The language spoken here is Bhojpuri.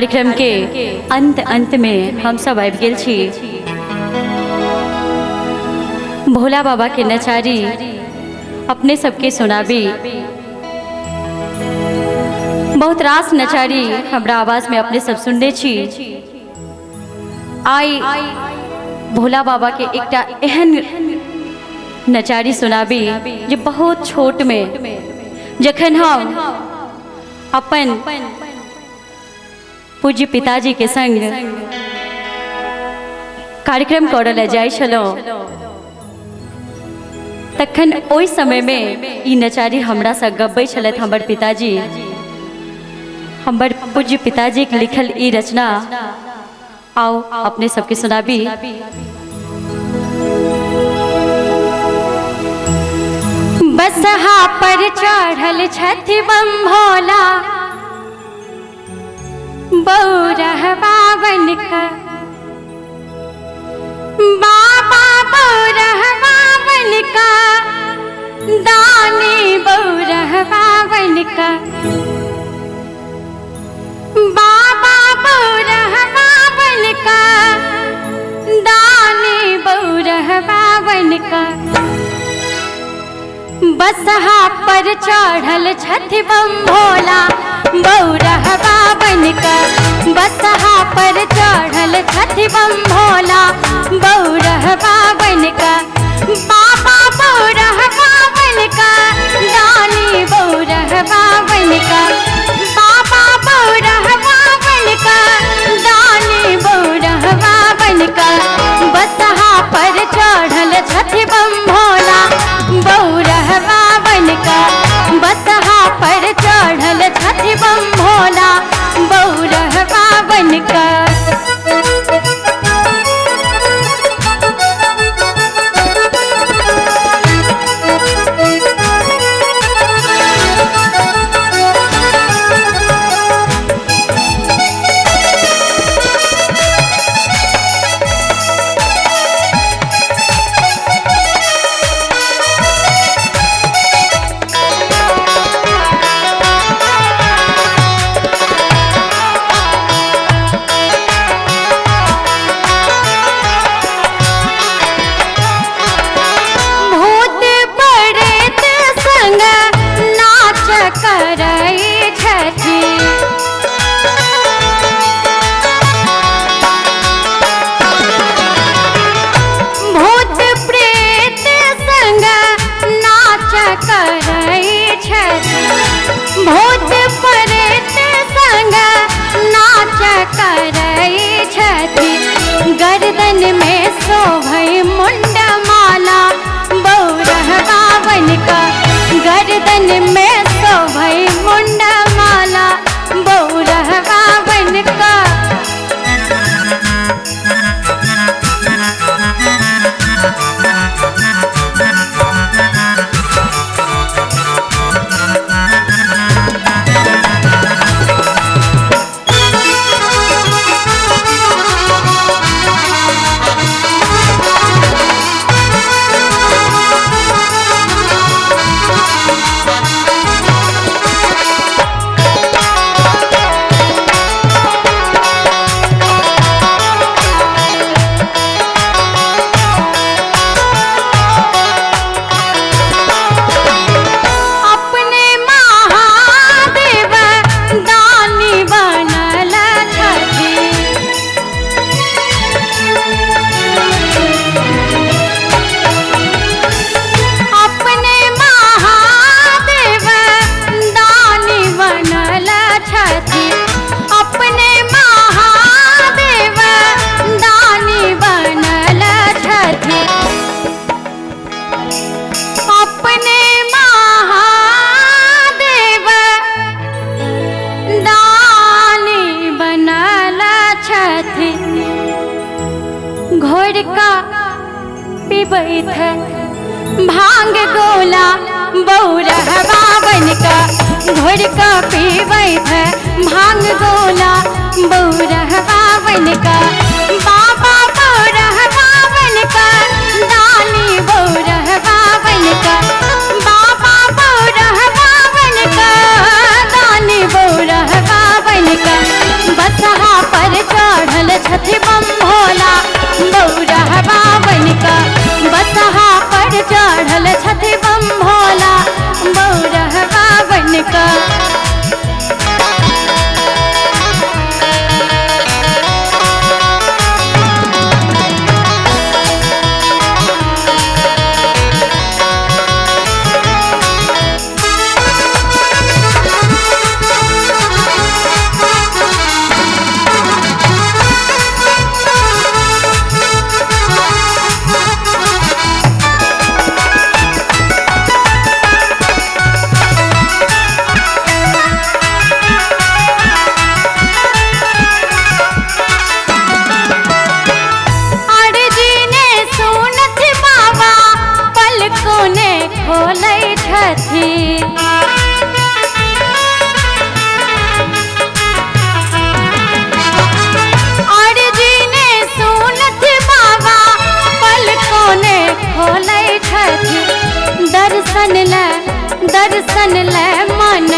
कार्यक्रम के अंत में हम सब आबि गेल छी। भोला बाबा के नचारी अपने सबके सुनाबी। बहुत रास नचारी हमरा आवाज में अपने सब सुनने छी। आई भोला बाबा के एकटा एहन नचारी सुनाबी जो बहुत छोट में जखन हम अपन पूज्य पिताजी के संग कार्यक्रम करल जाय छलहुँ, तखन ओहि समय में ई नचारी हमरा से गबै छलथि हमर पिताजी। हमर पूज्य पिताजी के लिखल ई रचना आओ अपने सबके सुनाबी। बसहा पर चढ़ल छथि बम भोला, बौरहवा बनका बाबा, बौरहवा बनका दानी, बौरहवा बनका बाबा, बौरहवा बनका दानी, बौरहवा बनका। बसहा पर चढ़ल छथि बम भोला, बौरहवा बनका। बसहा पर चढ़ल छथि बम भोला, बौरहवा बनका बाबा, बौरहवा बनका दानी, बौरहवा बनका बाबा, बौरहवा बनका दानी, बौरहवा बनका। बसहा पर चढ़ल छथि बम भोला, बौरहवा बनका। बसहा पर चढ़ल छथि बम भोला, बौरहवा बनका। गर्दन में शोभै मुंडा माला, बौरहवा बनका। गर्दन में शोभै मुंडा माला, बौरहवा बनका। घोड़का पिबैत भांग गोला, बौरहवा बनका। घोड़का पिबैत भांग गोला, बौरहवा बनका बाबा, बौरहवा बनका दानी, बौरहवा बनका बाबा, बौरहवा बनका दानी, बौरहवा बनका। बसहा का खोलै छथिन और जीने सुनत बाबा पलकों ने खोलै छथिन दर्शन ले मन